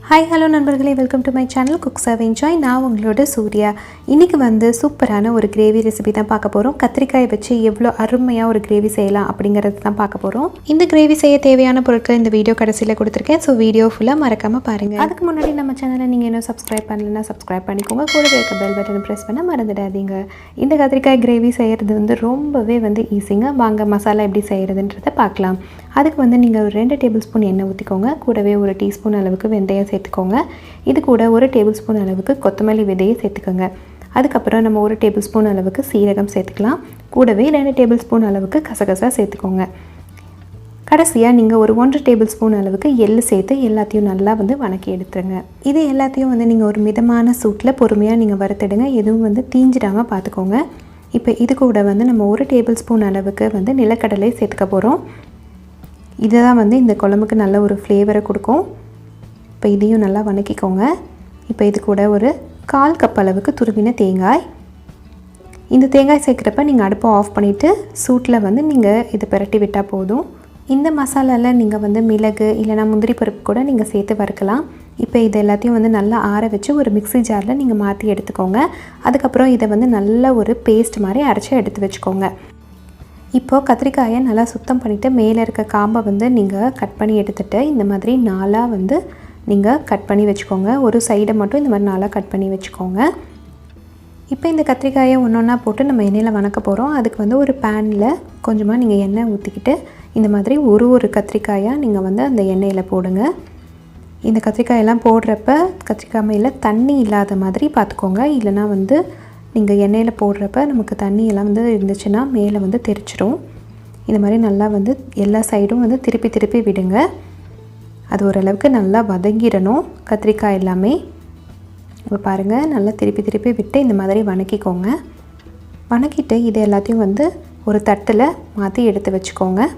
Hi, hello நண்பர்களே, welcome to my channel cook serve enjoy. நான் உங்களோட சூர்யா. இன்றைக்கி வந்து சூப்பரான ஒரு கிரேவி ரெசிபி தான் பார்க்க போகிறோம். கத்திரிக்காயை வச்சு எவ்வளோ அருமையாக ஒரு கிரேவி செய்யலாம் அப்படிங்கிறது தான் பார்க்க போகிறோம். இந்த கிரேவி செய்ய தேவையான பொருட்கள் இந்த வீடியோ கடைசியில் கொடுத்துருக்கேன். ஸோ வீடியோ ஃபுல்லாக மறக்காமல் பாருங்கள். அதுக்கு முன்னாடி நம்ம சேனலை நீங்கள் இன்னும் சப்ஸ்கிரைப் பண்ணலைன்னா சப்ஸ்கிரைப் பண்ணிக்கோங்க. கூடவே இருக்க பெல் பட்டனை ப்ரெஸ் பண்ண மறந்துடாதீங்க. இந்த கத்திரிக்காய் கிரேவி செய்கிறது வந்து ரொம்பவே வந்து ஈஸிங்க. வாங்க மசாலா எப்படி செய்கிறதுன்றதை பார்க்கலாம். அதுக்கு வந்து நீங்கள் ஒரு 2 டேபிள் ஸ்பூன் எண்ணெய் ஊற்றிக்கோங்க. கூடவே ஒரு டீஸ்பூன் அளவுக்கு வெந்தயம் சேர்த்துக்கோங்க. இது கூட ஒரு டேபிள் ஸ்பூன் அளவுக்கு கொத்தமல்லி விதையை சேர்த்துக்கோங்க. அதுக்கப்புறம் நம்ம ஒரு டேபிள் ஸ்பூன் அளவுக்கு சீரகம் சேர்த்துக்கலாம். கூடவே 2 டேபிள் ஸ்பூன் அளவுக்கு கசகசா சேர்த்துக்கோங்க. கடைசியாக நீங்கள் ஒரு 1 டேபிள் ஸ்பூன் அளவுக்கு எள்ளு சேர்த்து எல்லாத்தையும் நல்லா வந்து வணக்கி எடுத்துருங்க. இது எல்லாத்தையும் வந்து நீங்கள் ஒரு மிதமான சூட்டில் பொறுமையாக நீங்கள் வறுத்துடுங்க. எதுவும் வந்து தீஞ்சிடாமல் பார்த்துக்கோங்க. இப்போ இது கூட வந்து நம்ம ஒரு டேபிள் ஸ்பூன் அளவுக்கு வந்து நிலக்கடலை சேர்த்துக்க போகிறோம். இதுதான் வந்து இந்த குழம்புக்கு நல்ல ஒரு ஃப்ளேவரை கொடுக்கும். இப்போ இதையும் நல்லா வணக்கிக்கோங்க. இப்போ இது கூட ஒரு 1/4 கப் அளவுக்கு துருவின தேங்காய். இந்த தேங்காய் சேர்க்குறப்ப நீங்கள் அடுப்பை ஆஃப் பண்ணிவிட்டு சூட்டில் வந்து நீங்கள் இதை பிரட்டி விட்டால் போதும். இந்த மசாலாவில் நீங்கள் வந்து மிளகு இல்லைனா முந்திரி பருப்பு கூட நீங்கள் சேர்த்து வறுக்கலாம். இப்போ இது எல்லாத்தையும் வந்து நல்லா ஆற வச்சு ஒரு மிக்ஸி ஜாரில் நீங்கள் மாற்றி எடுத்துக்கோங்க. அதுக்கப்புறம் இதை வந்து நல்ல ஒரு பேஸ்ட் மாதிரி அரைச்சி எடுத்து வச்சுக்கோங்க. இப்போது கத்திரிக்காயை நல்லா சுத்தம் பண்ணிவிட்டு மேலே இருக்க காம்பை வந்து நீங்கள் கட் பண்ணி எடுத்துகிட்டு இந்த மாதிரி நாலாக வந்து நீங்கள் கட் பண்ணி வச்சுக்கோங்க. ஒரு சைடை மட்டும் இந்த மாதிரி நாலாக கட் பண்ணி வச்சுக்கோங்க. இப்போ இந்த கத்திரிக்காயை ஒன்றா போட்டு நம்ம எண்ணெயில் வணக்க போகிறோம். அதுக்கு வந்து ஒரு பேனில் கொஞ்சமாக நீங்கள் எண்ணெய் ஊற்றிக்கிட்டு இந்த மாதிரி ஒரு கத்திரிக்காயாக நீங்கள் வந்து அந்த எண்ணெயில் போடுங்க. இந்த கத்திரிக்காயெல்லாம் போடுறப்ப கத்திரிக்காய் மேலே தண்ணி இல்லாத மாதிரி பார்த்துக்கோங்க. இல்லைனா வந்து நீங்கள் எண்ணெயில் போடுறப்ப நமக்கு தண்ணியெல்லாம் வந்து இருந்துச்சுன்னா மேலே வந்து தெரிச்சிடும். இந்த மாதிரி நல்லா வந்து எல்லா சைடும் வந்து திருப்பி விடுங்க. அது ஓரளவுக்கு நல்லா வதங்கிடணும் கத்திரிக்காய் எல்லாமே. இப்போ பாருங்கள், நல்லா திருப்பி விட்டு இந்த மாதிரி வணக்கிக்கோங்க. வணக்கிட்டு இது எல்லாத்தையும் வந்து ஒரு தட்டில் மாற்றி எடுத்து வச்சுக்கோங்க.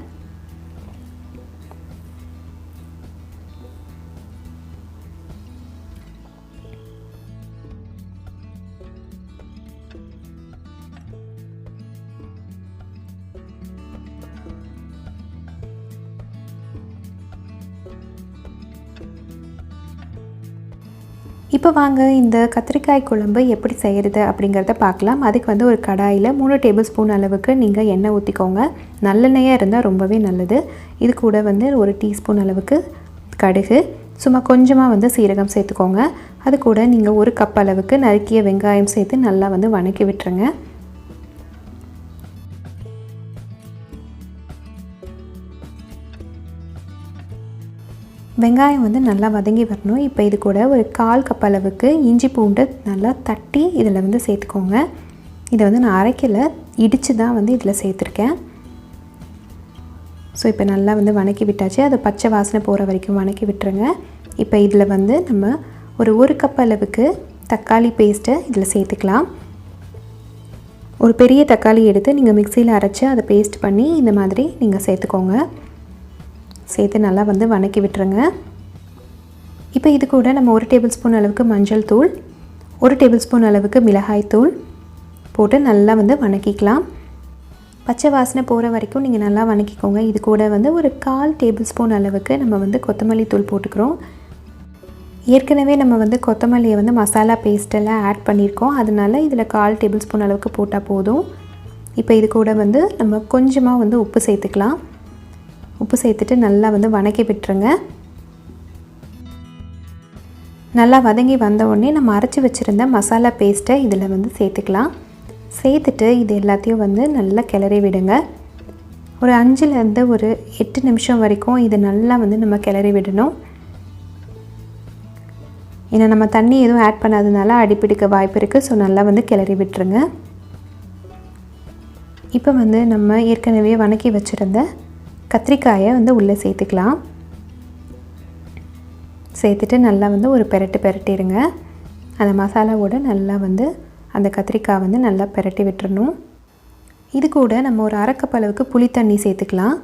இப்போ வாங்க இந்த கத்திரிக்காய் குழம்பு எப்படி செய்கிறது அப்படிங்கிறத பார்க்கலாம். அதுக்கு வந்து ஒரு கடாயில் 3 டேபிள் ஸ்பூன் அளவுக்கு நீங்கள் எண்ணெய் ஊற்றிக்கோங்க. நல்லெண்ணெயாக இருந்தால் ரொம்பவே நல்லது. இது கூட வந்து ஒரு டீஸ்பூன் அளவுக்கு கடுகு, சும்மா கொஞ்சமாக வந்து சீரகம் சேர்த்துக்கோங்க. அது கூட நீங்கள் 1 கப் அளவுக்கு நறுக்கிய வெங்காயம் சேர்த்து நல்லா வந்து வணக்கி விட்டுருங்க. வெங்காயம் வந்து நல்லா வதங்கி வரணும். இப்போ இது கூட ஒரு 1/4 கப் அளவுக்கு இஞ்சி பூண்டு நல்லா தட்டி இதில் வந்து சேர்த்துக்கோங்க. இதை வந்து நான் அரைக்கலை, இடித்து தான் வந்து இதில் சேர்த்துருக்கேன். ஸோ இப்போ நல்லா வந்து வணக்கி விட்டாச்சு. அது பச்சை வாசனை போகிற வரைக்கும் வணக்கி விட்டுருங்க. இப்போ இதில் வந்து நம்ம ஒரு கப் அளவுக்கு தக்காளி பேஸ்ட்டை இதில் சேர்த்துக்கலாம். ஒரு பெரிய தக்காளி எடுத்து நீங்கள் மிக்சியில் அரைச்சி அதை பேஸ்ட் பண்ணி இந்த மாதிரி நீங்கள் சேர்த்துக்கோங்க. சேர்த்து நல்லா வந்து வணக்கி விட்டுருங்க. இப்போ இது கூட நம்ம 1 டேபிள் ஸ்பூன் அளவுக்கு மஞ்சள் தூள், 1 டேபிள் ஸ்பூன் அளவுக்கு மிளகாய் தூள் போட்டு நல்லா வந்து வணக்கிக்கலாம். பச்சை வாசனை போகிற வரைக்கும் நீங்கள் நல்லா வணக்கிக்கோங்க. இது கூட வந்து ஒரு 1/4 டேபிள் ஸ்பூன் அளவுக்கு நம்ம வந்து கொத்தமல்லி தூள் போட்டுக்கிறோம். ஏற்கனவே நம்ம வந்து கொத்தமல்லியை வந்து மசாலா பேஸ்ட்டெல்லாம் ஆட் பண்ணியிருக்கோம். அதனால இதில் 1/4 டேபிள் ஸ்பூன் அளவுக்கு போட்டால் போதும். இப்போ இது கூட வந்து நம்ம கொஞ்சமாக வந்து உப்பு சேர்த்துக்கலாம். உப்பு சேர்த்துட்டு நல்லா வந்து வணக்கி விட்டுருங்க. நல்லா வதங்கி வந்த உடனே நம்ம அரைச்சி வச்சுருந்த மசாலா பேஸ்ட்டை இதில் வந்து சேர்த்துக்கலாம். சேர்த்துட்டு இது எல்லாத்தையும் வந்து நல்லா கிளறி விடுங்க. ஒரு 5லேருந்து ஒரு 8 நிமிஷம் வரைக்கும் இது நல்லா வந்து நம்ம கிளறி விடணும். ஏன்னா நம்ம தண்ணி எதுவும் ஆட் பண்ணாததுனால அடிப்பிடிக்க வாய்ப்பு இருக்குது. ஸோ நல்லா வந்து கிளறி விட்டுருங்க. இப்போ வந்து நம்ம ஏற்கனவே வணக்கி வச்சுருந்த கத்திரிக்காயை வந்து உள்ளே சேர்த்துக்கலாம். சேர்த்துட்டு நல்லா வந்து ஒரு பெரட்டிடுங்க. அந்த மசாலாவோட நல்லா வந்து அந்த கத்திரிக்காய் வந்து நல்லா பெரட்டி விட்டுறணும். இது கூட நம்ம ஒரு 1/2 கப் அளவுக்கு புளி தண்ணி சேர்த்துக்கலாம்.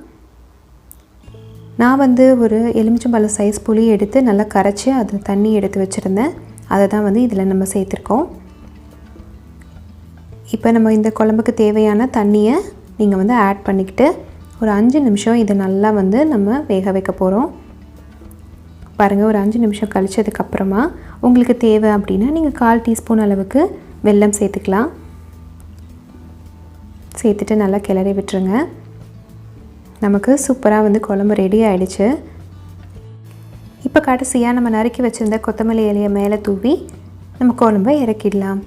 நான் வந்து ஒரு எலுமிச்சம்பழம் சைஸ் புளி எடுத்து நல்லா கரைச்சி அது தண்ணி எடுத்து வச்சுருந்தேன். அதை தான் வந்து இதில் நம்ம சேர்த்துருக்கோம். இப்போ நம்ம இந்த குழம்புக்கு தேவையான தண்ணியை நீங்கள் வந்து ஆட் பண்ணிக்கிட்டு ஒரு 5 நிமிஷம் இதை நல்லா வந்து நம்ம வேக வைக்க போகிறோம். பாருங்கள், ஒரு 5 நிமிஷம் கழிச்சதுக்கப்புறமா உங்களுக்கு தேவை அப்படின்னா நீங்கள் 1/4 டீஸ்பூன் அளவுக்கு வெல்லம் சேர்த்துக்கலாம். சேர்த்துட்டு நல்லா கிளறி விட்டுருங்க. நமக்கு சூப்பராக வந்து குழம்பு ரெடி ஆகிடுச்சு. இப்போ கடைசியாக நம்ம நறுக்கி வச்சுருந்த கொத்தமல்லி இலையை மேலே தூவி நம்ம குழம்பை இறக்கிடலாம்.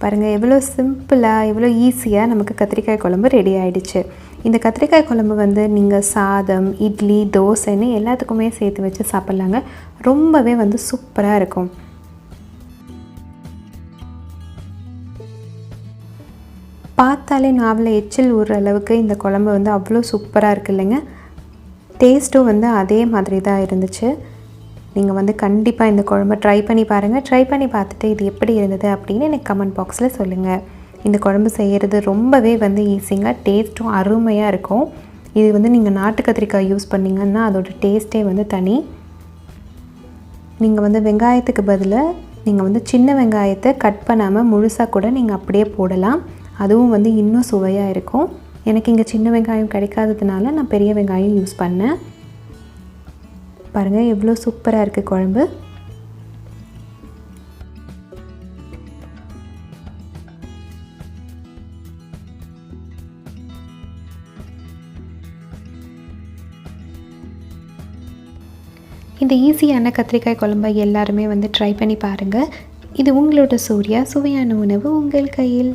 பாருங்கள், எவ்வளோ சிம்பிளாக எவ்வளோ ஈஸியாக நமக்கு கத்திரிக்காய் குழம்பு ரெடி ஆகிடுச்சு. இந்த கத்திரிக்காய் குழம்பு வந்து நீங்கள் சாதம், இட்லி, தோசைன்னு எல்லாத்துக்குமே சேர்த்து வச்சு சாப்பிட்லாங்க. ரொம்பவே வந்து சூப்பராக இருக்கும். பார்த்தாலே நாவில் எச்சில் ஊறுற அளவுக்கு இந்த குழம்பு வந்து அவ்வளோ சூப்பராக இருக்குது இல்லைங்க. டேஸ்ட்டும் வந்து அதே மாதிரி தான் இருந்துச்சு. நீங்கள் வந்து கண்டிப்பாக இந்த குழம்பை ட்ரை பண்ணி பாருங்கள். ட்ரை பண்ணி பார்த்துட்டு இது எப்படி இருந்தது அப்படின்னு எனக்கு கமெண்ட் பாக்ஸில் சொல்லுங்கள். இந்த குழம்பு செய்கிறது ரொம்பவே வந்து ஈஸிங்க. டேஸ்ட்டும் அருமையாக இருக்கும். இது வந்து நீங்கள் நாட்டு கத்திரிக்காய் யூஸ் பண்ணிங்கன்னா அதோடய டேஸ்ட்டே வந்து தனி. நீங்கள் வந்து வெங்காயத்துக்கு பதிலாக நீங்கள் வந்து சின்ன வெங்காயத்தை கட் பண்ணாமல் முழுசாக கூட நீங்கள் அப்படியே போடலாம். அதுவும் வந்து இன்னும் சுவையாக இருக்கும். எனக்கு இங்கே சின்ன வெங்காயம் கிடைக்காததுனால நான் பெரிய வெங்காயம் யூஸ் பண்ணேன். பாருங்கள், எவ்வளோ சூப்பராக இருக்குது குழம்பு. இந்த ஈஸியான கத்திரிக்காய் குழம்பை எல்லாருமே வந்து ட்ரை பண்ணி பாருங்கள். இது உங்களோட சூர்யா. சுவையான உணவு உங்கள் கையில்.